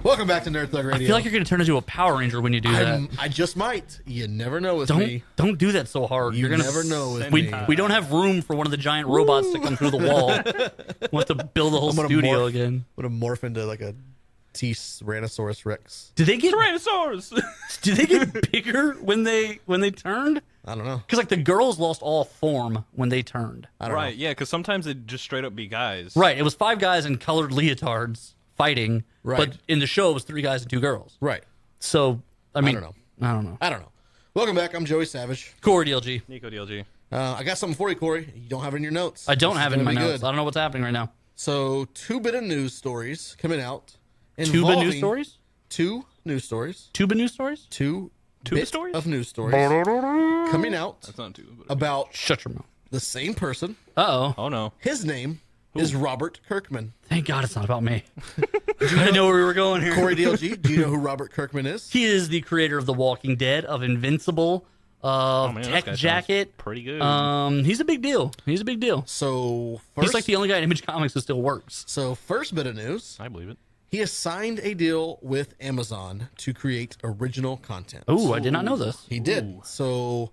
Welcome back to Nerd Thug Radio. I feel like you're going to turn into a Power Ranger when you do that. I just might. You never know with me. Don't do that so hard. You You're gonna never know with me. We don't have room for one of the giant robots to come through the wall. We'll have to build a whole studio again. I'm going to morph into like a Tyrannosaurus Rex. Did they get Tyrannosaurus? Did they get bigger when they turned? I don't know. Because like the girls lost all form when they turned. I don't know. Yeah, because sometimes it'd just straight up be guys. Right. It was 5 guys in colored leotards fighting. Right. But in the show, it was 3 guys and 2 girls. Right. So, I mean, don't know. I don't know. I don't know. Welcome back. I'm Joey Savage. Corey DLG. Nico DLG. I got something for you, Corey. You don't have it in your notes. I don't This is have it in my gonna be notes. good. I don't know what's happening right now. So, 2-bit of news stories coming out. Tuba news stories? 2 news stories. Tuba news stories? 2 Tuba bit stories? of news stories coming out That's not too. But about Shut your mouth. the same person. Uh-oh. oh no. His name is Robert Kirkman. Thank God it's not about me. I know where we were going here. Corey DLG, do you know who Robert Kirkman is? He is the creator of The Walking Dead, of Invincible, of Man, that Tech guy sounds Jacket. Pretty good. He's a big deal. He's a big deal. So first, He's like the only guy in Image Comics that still works. so first bit of news, I believe it. he has signed a deal with Amazon to create original content. Ooh, I did not know this. He did. So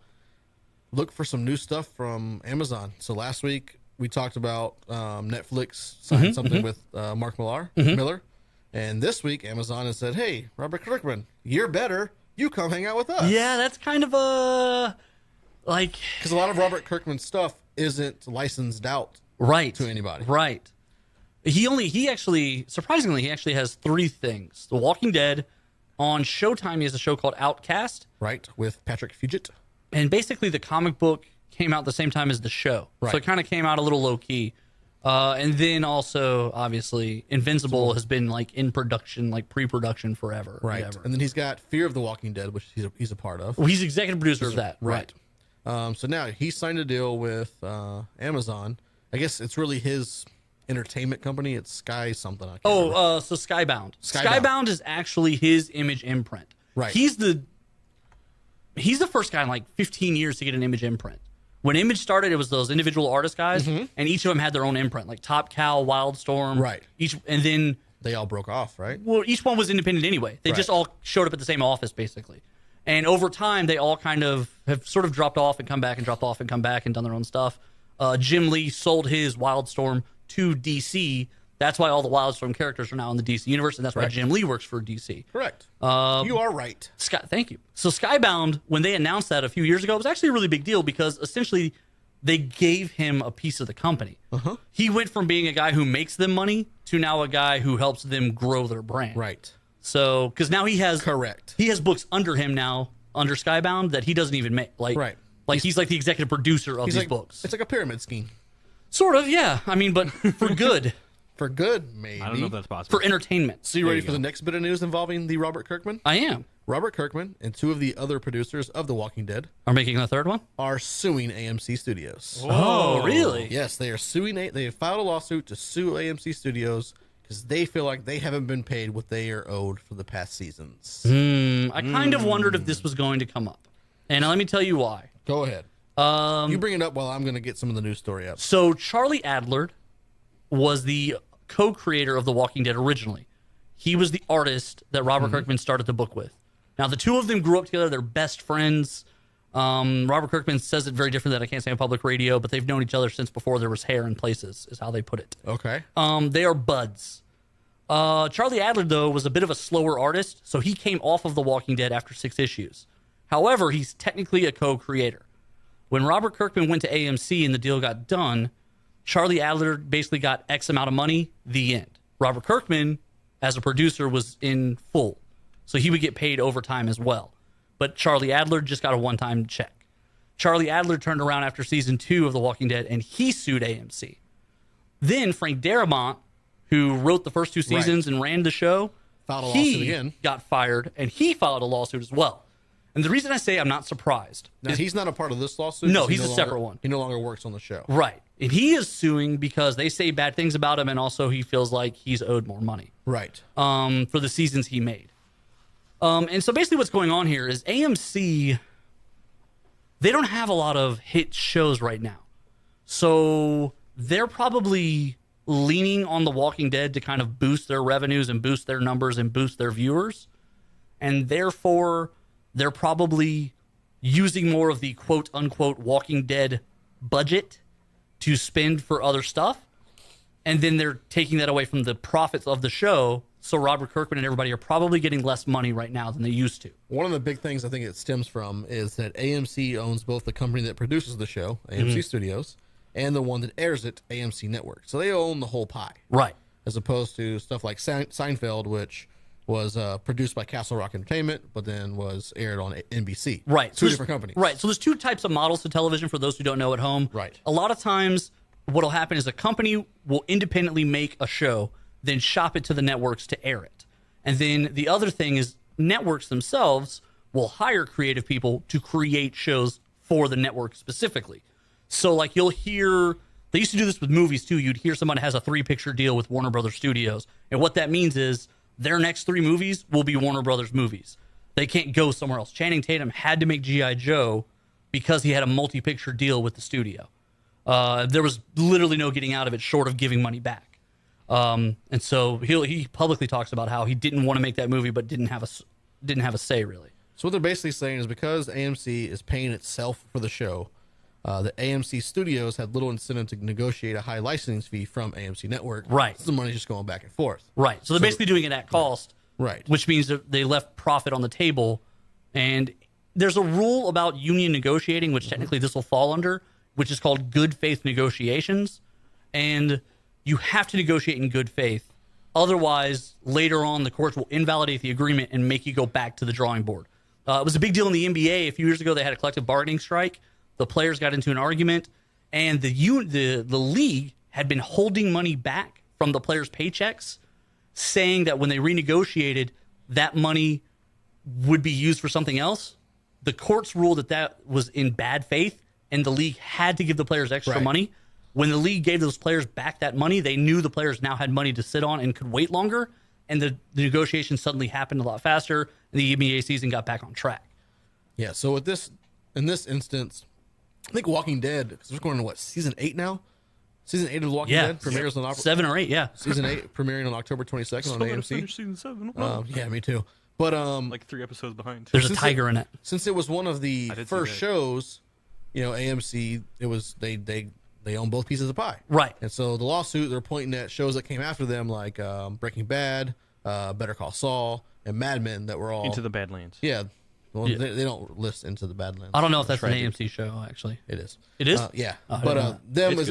look for some new stuff from Amazon. So last week we talked about Netflix signed something with Mark Miller. And this week Amazon has said, hey, Robert Kirkman, you're better. You come hang out with us. Yeah, that's kind of a like Because a lot of Robert Kirkman's stuff isn't licensed out right to anybody. Right. He actually surprisingly he actually has 3 things. The Walking Dead. On Showtime, he has a show called Outcast. Right, with Patrick Fugit. And basically the comic book came out the same time as the show. Right. So it kind of came out a little low key. And then also, obviously, Invincible has been like in production, like pre-production forever. Right. Whatever. And then he's got Fear of the Walking Dead, which he's a part of. Well, he's executive producer of that. Right. So now he signed a deal with Amazon. I guess it's really his entertainment company. It's Sky something. I can't remember. So Skybound. Skybound. Skybound is actually his Image imprint. Right. He's the first guy in like 15 years to get an Image imprint. When Image started, it was those individual artist guys, and each of them had their own imprint, like Top Cow, Wildstorm. Right. And then, They all broke off, right? well, each one was independent anyway. They just Right. all showed up at the same office, basically. And over time, they all kind of have sort of dropped off and come back and dropped off and come back and done their own stuff. Jim Lee sold his Wildstorm to DC. That's why all the Wildstorm characters are now in the DC universe, and that's why Right. Jim Lee works for DC. Correct. You are right. Thank you. So Skybound, when they announced that a few years ago, it was actually a really big deal because essentially they gave him a piece of the company. He went from being a guy who makes them money to now a guy who helps them grow their brand. Right. So, because now he has Correct. he has books under him now under Skybound that he doesn't even make. Like, Right. Like he's like the executive producer of He's these like books. It's like a pyramid scheme. Sort of, yeah. I mean, but for good, For good, maybe. I don't know if that's possible. for entertainment. So you ready for the next bit of news involving the Robert Kirkman? I am. Robert Kirkman and 2 of the other producers of The Walking Dead Are making a third one? are suing AMC Studios. Oh, really? Yes, they are suing. They have filed a lawsuit to sue AMC Studios because they feel like they haven't been paid what they are owed for the past seasons. I kind of wondered if this was going to come up. And let me tell you why. Go ahead. You bring it up while I'm going to get some of the news story up. So Charlie Adler was the co-creator of The Walking Dead originally. He was the artist that Robert Kirkman started the book with. Now, the 2 of them grew up together. They're best friends. Robert Kirkman says it very different that I can't say on public radio, but they've known each other since before there was hair in places, is how they put it. Okay. They are buds. Charlie Adler, though, was a bit of a slower artist, so he came off of The Walking Dead after 6 issues. However, he's technically a co-creator. When Robert Kirkman went to AMC and the deal got done, Charlie Adler basically got X amount of money, the end. Robert Kirkman, as a producer, was in full, so he would get paid overtime as well. But Charlie Adler just got a one-time check. Charlie Adler turned around after season 2 of The Walking Dead, and he sued AMC. Then Frank Darabont, who wrote the first 2 seasons and ran the show, Filed a lawsuit he again. got fired, and he filed a lawsuit as well. And the reason I say I'm not surprised Now, is he's not a part of this lawsuit. No, 'cause he he's a separate one. He no longer works on the show. right. And he is suing because they say bad things about him, and also he feels like he's owed more money Right. for the seasons he made. And so basically what's going on here is AMC, they don't have a lot of hit shows right now. So they're probably leaning on The Walking Dead to kind of boost their revenues and boost their numbers and boost their viewers. And therefore, they're probably using more of the quote-unquote Walking Dead budget to spend for other stuff. And then they're taking that away from the profits of the show. So Robert Kirkman and everybody are probably getting less money right now than they used to. One of the big things I think it stems from is that AMC owns both the company that produces the show, AMC Studios, and the one that airs it, AMC Network. So they own the whole pie. Right. As opposed to stuff like Seinfeld, which was produced by Castle Rock Entertainment, but then was aired on NBC. Right. Two different companies. Right. So there's two types of models to television for those who don't know at home. Right. A lot of times what'll happen is a company will independently make a show, then shop it to the networks to air it. And then the other thing is networks themselves will hire creative people to create shows for the network specifically. So like you'll hear, they used to do this with movies too. You'd hear someone has a 3-picture deal with Warner Brothers Studios. And what that means is their next 3 movies will be Warner Brothers movies. They can't go somewhere else. Channing Tatum had to make G.I. Joe because he had a multi-picture deal with the studio. There was literally no getting out of it short of giving money back. And so he publicly talks about how he didn't want to make that movie, but didn't have a say really. So what they're basically saying is because AMC is paying itself for the show, the AMC Studios had little incentive to negotiate a high licensing fee from AMC Network. Right. So the money's just going back and forth. Right. So they're basically doing it at cost. Right. Which means that they left profit on the table. And there's a rule about union negotiating, which technically this will fall under, which is called good faith negotiations. And you have to negotiate in good faith. Otherwise, later on, the courts will invalidate the agreement and make you go back to the drawing board. It was a big deal in the NBA. A few years ago, they had a collective bargaining strike. The players got into an argument, and the league had been holding money back from the players' paychecks, saying that when they renegotiated, that money would be used for something else. The courts ruled that was in bad faith, and the league had to give the players extra money. When the league gave those players back that money, they knew the players now had money to sit on and could wait longer, and the negotiations suddenly happened a lot faster, and the NBA season got back on track. Yeah, so with this, in this instance, I think Walking Dead, because we're going to what, season 8 now? Season 8 of The Walking Dead premieres on 7 or 8, yeah. Season 8 premiering on October 22nd on AMC. Finish season 7. Wow. Yeah, me too. But Like 3 episodes behind. There's a tiger in it. Since it was one of the first shows, you know, AMC, it was they own both pieces of pie. Right. And so the lawsuit, they're pointing at shows that came after them, like Breaking Bad, Better Call Saul, and Mad Men, that were all Into the Badlands. Yeah. Well, they don't list Into the Badlands. I don't know if that's an AMC show, actually. It is. It is? Yeah. Oh, But them It's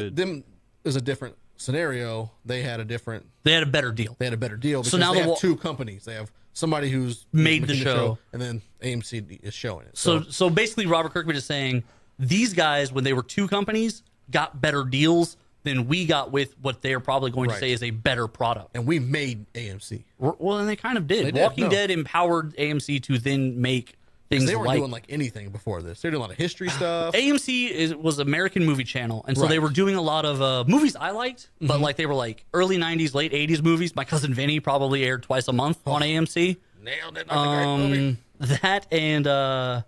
is a different scenario. They had a better deal. They had a better deal because So now they have two companies. They have somebody who's made the making show, and then AMC is showing it. So basically, Robert Kirkman is saying these guys, when they were two companies, got better deals than we got with what they're probably going to say is a better product. And we made AMC. Well, and they kind of did. They did, Walking Dead empowered AMC to then make things They weren't like... doing like anything before this. They were doing a lot of history stuff. AMC was American Movie Channel, and so they were doing a lot of movies I liked, but like they were like early 90s, late 80s movies. My Cousin Vinny probably aired twice a month on AMC. Nailed it. That's a great movie. That and the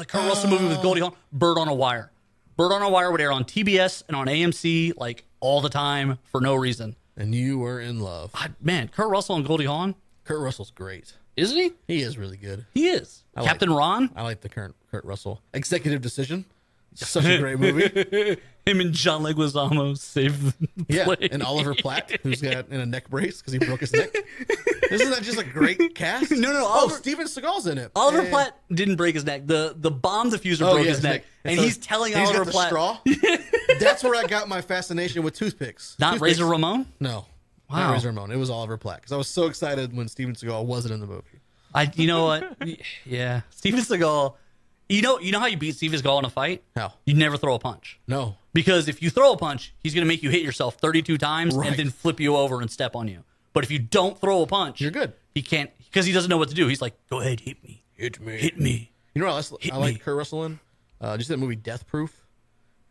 Kurt Russell movie with Goldie Hawn, Bird on a Wire. Bird on a Wire would air on TBS and on AMC like all the time for no reason. And you were in love. Man, Kurt Russell and Goldie Hawn. Kurt Russell's great. Isn't he? He is really good. He is. Captain Ron. I like the current Kurt Russell. Executive Decision. Such a great movie. Him and John Leguizamo save the play. And Oliver Platt, who's got in a neck brace because he broke his neck. Isn't that just a great cast? No. Steven Seagal's in it. Oliver Platt didn't break his neck. The bomb diffuser broke his neck. And he's telling Oliver Platt. Straw. That's where I got my fascination with toothpicks. Not Razor Ramon? No. Wow. Not Razor Ramon. It was Oliver Platt because I was so excited when Steven Seagal wasn't in the movie. You know what? Yeah. Steven Seagal. You know how you beat Steven Seagal in a fight? How? You never throw a punch. No. Because if you throw a punch, he's going to make you hit yourself 32 times and then flip you over and step on you. But if you don't throw a punch, you're good. He can't, because he doesn't know what to do. He's like, go ahead, hit me. Hit me. Hit me. You know what I like Kurt Russell in? Just that movie Death Proof.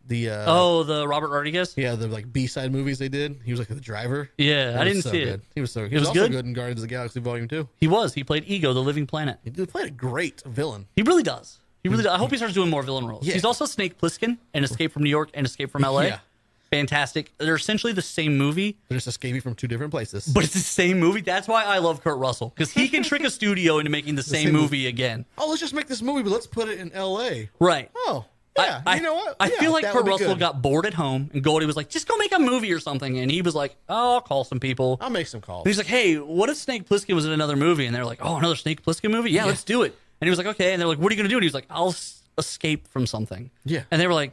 The Robert Rodriguez? Yeah, the like B-side movies they did. He was like the driver. Yeah, I didn't see it. He was so good. He was also good in Guardians of the Galaxy Volume 2. He was. He played Ego, the living planet. He played a great villain. He really does. He really does. I hope he starts doing more villain roles. Yeah. He's also Snake Plissken in Escape from New York and Escape from LA. Yeah. fantastic. They're essentially the same movie, They're just escaping from two different places. but it's the same movie. That's why I love Kurt Russell, because he can trick a studio into making the same movie again. Oh, let's just make this movie, but let's put it in L.A. Right. Oh, yeah. I, you know what? I Yeah, feel like that Kurt would be Russell good. got bored at home, and Goldie was like, just go make a movie or something. And he was like, oh, I'll call some people. I'll make some calls. And he's like, hey, what if Snake Plissken was in another movie? And they're like, oh, another Snake Plissken movie? Yeah, let's do it. And he was like, okay. And they're like, what are you going to do? And he was like, I'll escape from something. Yeah. And they were like,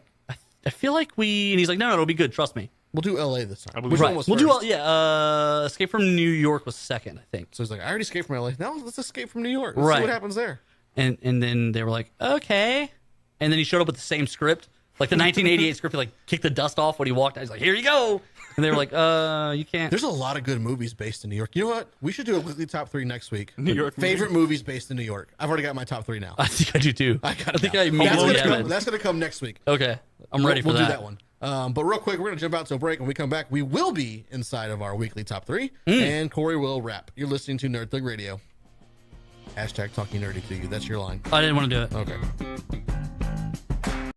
I feel like and he's like, no, it'll be good. Trust me. We'll do L.A. this time. believe Which so. one was We'll first? do, Escape from New York was second, I think. So he's like, I already escaped from L.A. Now let's escape from New York. Let's Right. see what happens there. And then they were like, okay. And then he showed up with the same script. Like the 1988 script, he like kicked the dust off when he walked out. He's like, here you go. And they were like, you can't. There's a lot of good movies based in New York. You know what? We should do a weekly top 3 next week. New York favorite movies based in New York. I've already got my top 3 now. I think I do too. I think I that's immediately gonna, have come, it. that's gonna come next week. Okay. I'm ready We'll for do that one. But real quick, we're gonna jump out to a break. When we come back, we will be inside of our weekly top 3, and Corey will rap. You're listening to Nerd Thug Radio. # talking nerdy to you. That's your line. I didn't want to do it. Okay.